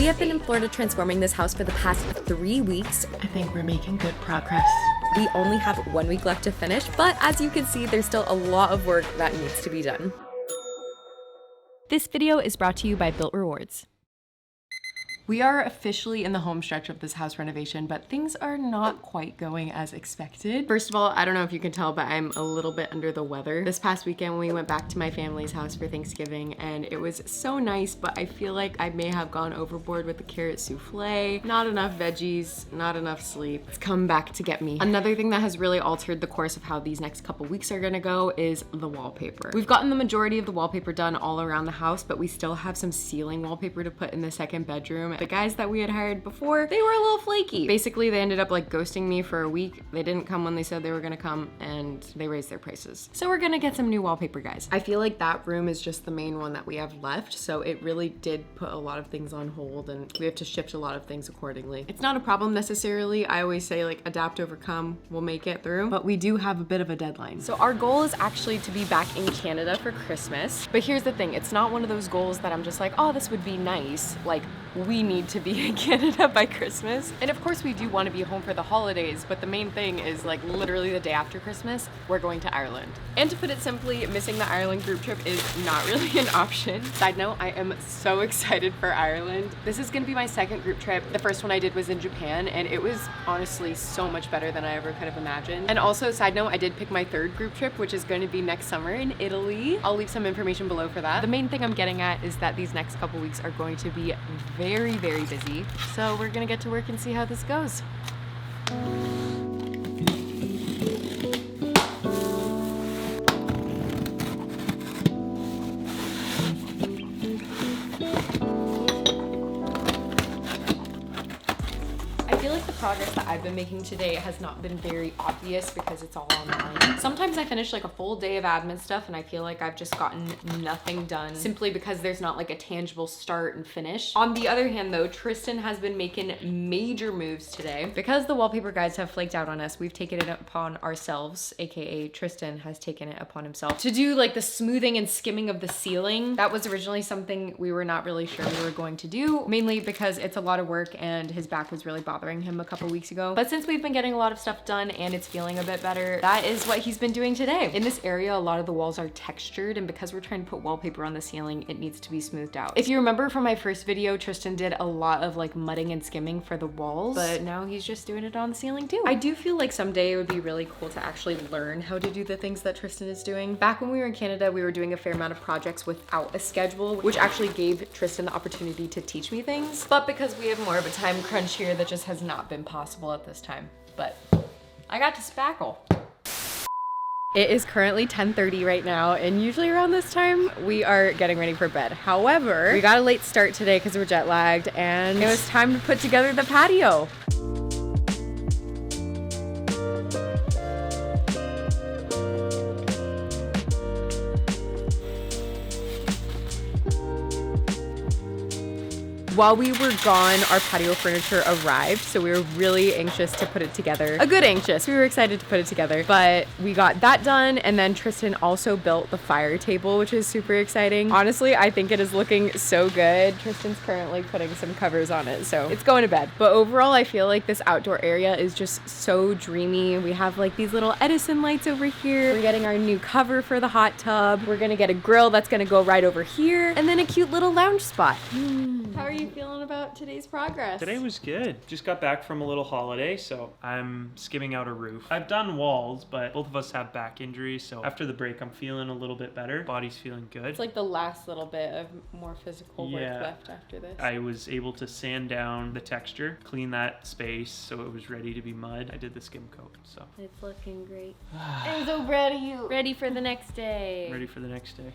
We have been in Florida transforming this house for the past 3 weeks. I think we're making good progress. We only have 1 week left to finish, but as you can see, there's still a lot of work that needs to be done. This video is brought to you by Built Rewards. We are officially in the home stretch of this house renovation, but things are not quite going as expected. First of all, I don't know if you can tell, but I'm a little bit under the weather. This past weekend, we went back to my family's house for Thanksgiving, and it was so nice, but I feel like I may have gone overboard with the carrot souffle. Not enough veggies, not enough sleep. It's come back to get me. Another thing that has really altered the course of how these next couple weeks are gonna go is the wallpaper. We've gotten the majority of the wallpaper done all around the house, but we still have some ceiling wallpaper to put in the second bedroom. The guys that we had hired before, they were a little flaky. Basically, they ended up like ghosting me for a week. They didn't come when they said they were gonna come, and they raised their prices. So we're gonna get some new wallpaper, guys. I feel like that room is just the main one that we have left, so it really did put a lot of things on hold, and we have to shift a lot of things accordingly. It's not a problem necessarily. I always say like adapt, overcome, we'll make it through, but we do have a bit of a deadline. So our goal is actually to be back in Canada for Christmas. But here's the thing, it's not one of those goals that I'm just like, oh, this would be nice. Like, we need to be in Canada by Christmas. And of course we do want to be home for the holidays, but the main thing is like literally the day after Christmas, we're going to Ireland. And to put it simply, missing the Ireland group trip is not really an option. Side note, I am so excited for Ireland. This is gonna be my second group trip. The first one I did was in Japan, and it was honestly so much better than I ever could have imagined. And also, side note, I did pick my third group trip, which is going to be next summer in Italy. I'll leave some information below for that. The main thing I'm getting at is that these next couple weeks are going to be very, very busy. So we're gonna get to work and see how this goes. Progress that I've been making today has not been very obvious because it's all online. Sometimes I finish like a full day of admin stuff and I feel like I've just gotten nothing done simply because there's not like a tangible start and finish. On the other hand though, Tristan has been making major moves today. Because the wallpaper guys have flaked out on us, we've taken it upon ourselves, aka Tristan has taken it upon himself, to do like the smoothing and skimming of the ceiling. That was originally something we were not really sure we were going to do, mainly because it's a lot of work and his back was really bothering him a couple weeks ago. But since we've been getting a lot of stuff done and it's feeling a bit better, that is what he's been doing today. In this area, a lot of the walls are textured, and because we're trying to put wallpaper on the ceiling, it needs to be smoothed out. If you remember from my first video, Tristan did a lot of like mudding and skimming for the walls, but now he's just doing it on the ceiling too. I do feel like someday it would be really cool to actually learn how to do the things that Tristan is doing. Back when we were in Canada, we were doing a fair amount of projects without a schedule, which actually gave Tristan the opportunity to teach me things. But because we have more of a time crunch here, that just has not been possible at this time. But I got to spackle. It is currently 10:30 right now, and usually around this time we are getting ready for bed. However, we got a late start today because we're jet lagged, and it was time to put together the patio. While we were gone, our patio furniture arrived, so we were really anxious to put it together. A good anxious. We were excited to put it together, but we got that done, and then Tristan also built the fire table, which is super exciting. Honestly, I think it is looking so good. Tristan's currently putting some covers on it, so it's going to bed. But overall, I feel like this outdoor area is just so dreamy. We have like these little Edison lights over here. We're getting our new cover for the hot tub. We're gonna get a grill that's gonna go right over here, and then a cute little lounge spot. How are you feeling about today's progress? Today was good. Just got back from a little holiday, so I'm skimming out a roof. I've done walls, but both of us have back injuries, so after the break, I'm feeling a little bit better. Body's feeling good. It's like the last little bit of more physical work left after this. I was able to sand down the texture, clean that space so it was ready to be mud. I did the skim coat, so. It's looking great. I'm so proud of you. Ready for the next day. Ready for the next day.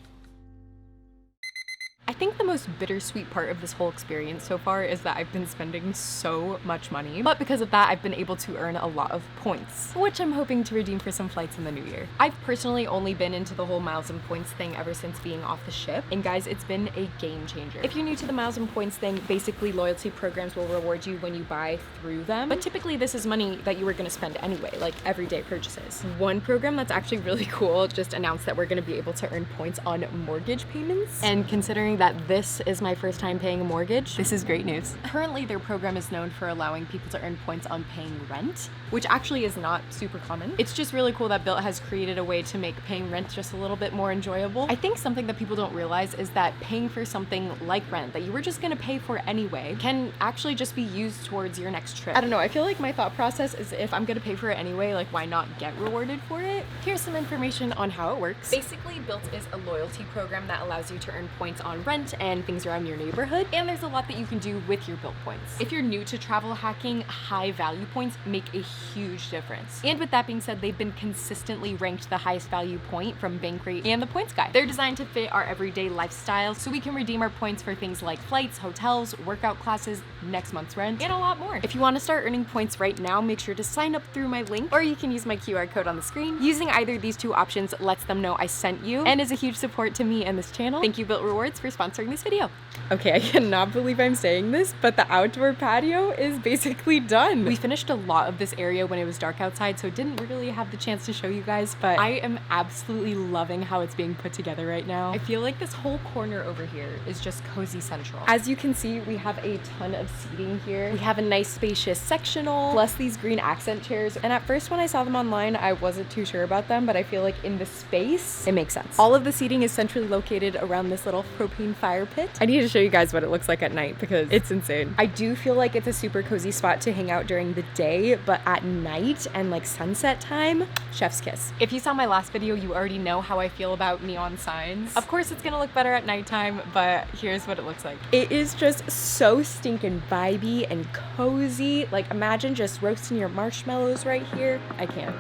I think the most bittersweet part of this whole experience so far is that I've been spending so much money, but because of that, I've been able to earn a lot of points, which I'm hoping to redeem for some flights in the new year. I've personally only been into the whole miles and points thing ever since being off the ship, and guys, it's been a game changer. If you're new to the miles and points thing, basically loyalty programs will reward you when you buy through them, but typically this is money that you were gonna spend anyway, like everyday purchases. One program that's actually really cool just announced that we're gonna be able to earn points on mortgage payments, and considering that that this is my first time paying a mortgage, this is great news. Currently, their program is known for allowing people to earn points on paying rent, which actually is not super common. It's just really cool that Built has created a way to make paying rent just a little bit more enjoyable. I think something that people don't realize is that paying for something like rent that you were just gonna pay for anyway can actually just be used towards your next trip. I don't know, I feel like my thought process is if I'm gonna pay for it anyway, like why not get rewarded for it? Here's some information on how it works. Basically, Built is a loyalty program that allows you to earn points on rent and things around your neighborhood, and there's a lot that you can do with your Built points. If you're new to travel hacking, high value points make a huge difference. And with that being said, they've been consistently ranked the highest value point from Bankrate and the Points Guide. They're designed to fit our everyday lifestyle, so we can redeem our points for things like flights, hotels, workout classes, next month's rent, and a lot more. If you want to start earning points right now, make sure to sign up through my link, or you can use my QR code on the screen. Using either of these two options lets them know I sent you and is a huge support to me and this channel. Thank you, Built Rewards, for sponsoring this video. Okay, I cannot believe I'm saying this, but the outdoor patio is basically done. We finished a lot of this area when it was dark outside, so didn't really have the chance to show you guys, but I am absolutely loving how it's being put together right now. I feel like this whole corner over here is just cozy central. As you can see, we have a ton of seating here. We have a nice spacious sectional, plus these green accent chairs. And at first when I saw them online, I wasn't too sure about them, but I feel like in the space, it makes sense. All of the seating is centrally located around this little propane fire pit. I need to show you guys what it looks like at night because it's insane. I do feel like it's a super cozy spot to hang out during the day, but at night and like sunset time, chef's kiss. If you saw my last video, you already know how I feel about neon signs. Of course, it's gonna look better at nighttime, but here's what it looks like. It is just so stinking vibey and cozy. Like imagine just roasting your marshmallows right here. I can't.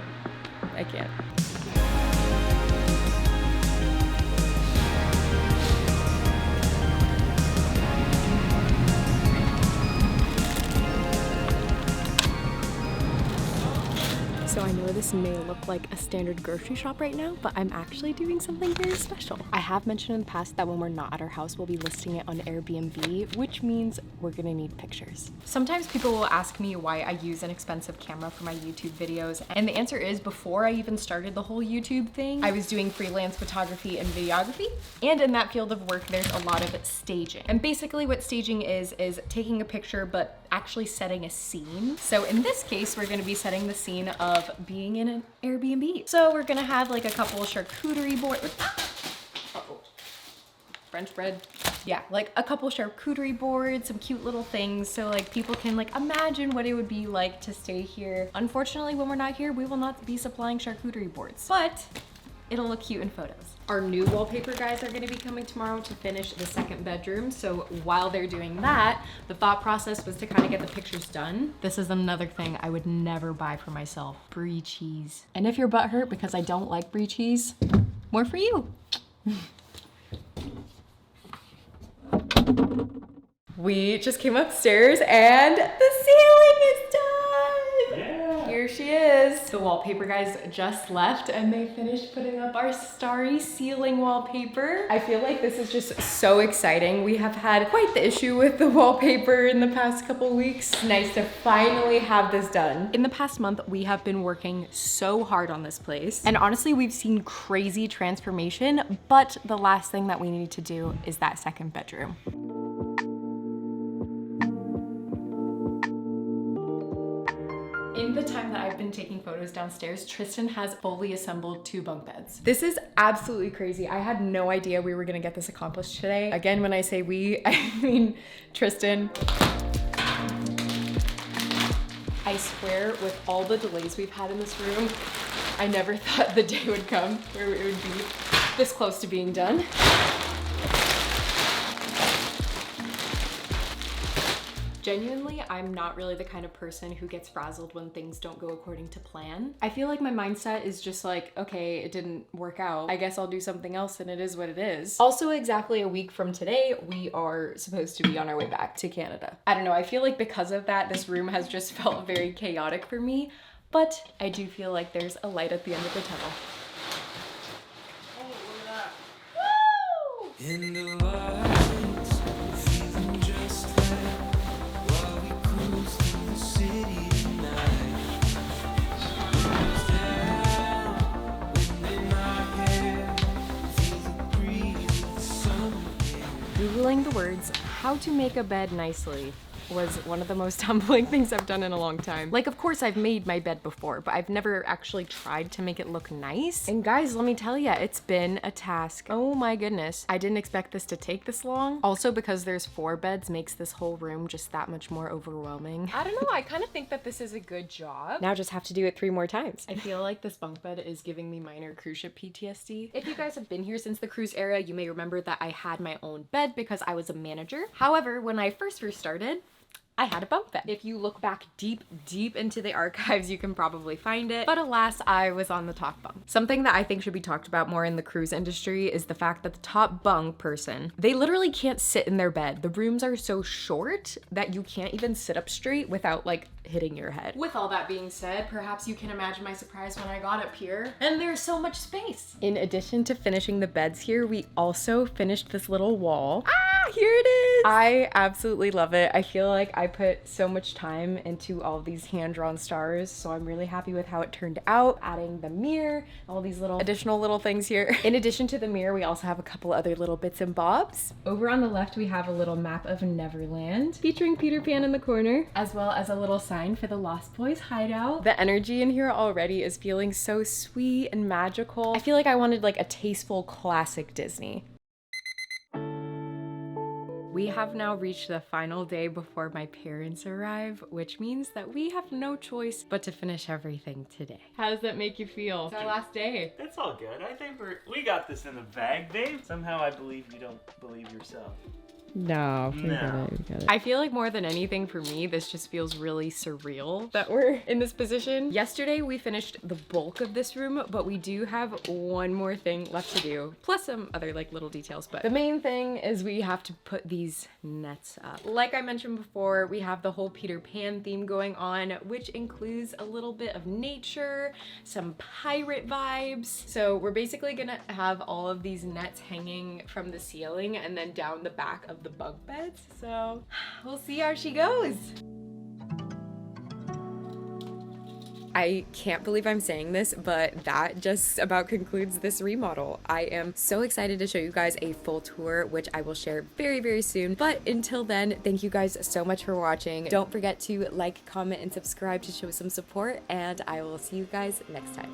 So I know this may look like a standard grocery shop right now, but I'm actually doing something very special. I have mentioned in the past that when we're not at our house, we'll be listing it on Airbnb, which means we're gonna need pictures. Sometimes people will ask me why I use an expensive camera for my YouTube videos, and the answer is before I even started the whole YouTube thing, I was doing freelance photography and videography, and in that field of work, there's a lot of staging. And basically what staging is taking a picture, but actually setting a scene. So in this case, we're gonna be setting the scene of being in an Airbnb. So we're gonna have like a couple charcuterie boards. Uh-oh. French bread. Yeah, like a couple charcuterie boards, some cute little things. So like people can like imagine what it would be like to stay here. Unfortunately, when we're not here, we will not be supplying charcuterie boards, but it'll look cute in photos. Our new wallpaper guys are gonna be coming tomorrow to finish the second bedroom. So while they're doing that, the thought process was to kind of get the pictures done. This is another thing I would never buy for myself, brie cheese. And if your butt hurt because I don't like brie cheese, more for you. We just came upstairs and the ceiling is done. Yeah. Here she is. The wallpaper guys just left and they finished putting up our starry ceiling wallpaper. I feel like this is just so exciting. We have had quite the issue with the wallpaper in the past couple weeks. Nice to finally have this done. In the past month, we have been working so hard on this place. And honestly, we've seen crazy transformation, but the last thing that we need to do is that second bedroom. In the time that I've been taking photos downstairs, Tristan has fully assembled 2 bunk beds. This is absolutely crazy. I had no idea we were gonna get this accomplished today. Again, when I say we, I mean Tristan. I swear, with all the delays we've had in this room, I never thought the day would come where it would be this close to being done. Genuinely, I'm not really the kind of person who gets frazzled when things don't go according to plan. I feel like my mindset is just like, okay, it didn't work out. I guess I'll do something else and it is what it is. Also, exactly a week from today, we are supposed to be on our way back to Canada. I don't know, I feel like because of that, this room has just felt very chaotic for me, but I do feel like there's a light at the end of the tunnel. Oh, look at that. Woo! In the lights, feeling just right while we cruise through the city tonight. Cruise down, wind in my hair, feel the breeze of the summer air. Google the words, how to make a bed nicely was one of the most humbling things I've done in a long time. Like, of course, I've made my bed before, but I've never actually tried to make it look nice. And guys, let me tell you, it's been a task. Oh my goodness. I didn't expect this to take this long. Also, because there's 4 beds makes this whole room just that much more overwhelming. I don't know, I kind of think that this is a good job. Now just have to do it 3 more times. I feel like this bunk bed is giving me minor cruise ship PTSD. If you guys have been here since the cruise era, you may remember that I had my own bed because I was a manager. However, when I first started, I had a bunk bed. If you look back deep into the archives, you can probably find it. But alas, I was on the top bunk. Something that I think should be talked about more in the cruise industry is the fact that the top bunk person, they literally can't sit in their bed. The rooms are so short that you can't even sit up straight without like hitting your head. With all that being said, perhaps you can imagine my surprise when I got up here and there's so much space. In addition to finishing the beds here, we also finished this little wall. Here it is. I absolutely love it. I feel like I put so much time into all these hand-drawn stars, so I'm really happy with how it turned out. Adding the mirror, all these little additional little things here. In addition to the mirror, we also have a couple other little bits and bobs. Over on the left, we have a little map of Neverland featuring Peter Pan in the corner, as well as a little sign for the Lost Boys hideout. The energy in here already is feeling so sweet and magical. I feel like I wanted like a tasteful classic Disney. We have now reached the final day before my parents arrive, which means that we have no choice but to finish everything today. How does that make you feel? It's our last day. It's all good. I think we got this in the bag, babe. Somehow I believe you don't believe yourself. No, No. I feel like more than anything for me, this just feels really surreal that we're in this position. Yesterday, we finished the bulk of this room, but we do have one more thing left to do, plus some other like little details. But the main thing is we have to put these nets up. Like I mentioned before, we have the whole Peter Pan theme going on, which includes a little bit of nature, some pirate vibes. So we're basically gonna have all of these nets hanging from the ceiling and then down the back of the bunk beds, so we'll see how she goes. I can't believe I'm saying this, but that just about concludes this remodel. I am so excited to show you guys a full tour, which I will share very, very soon. But until then, thank you guys so much for watching. Don't forget to like, comment, and subscribe to show some support, and I will see you guys next time.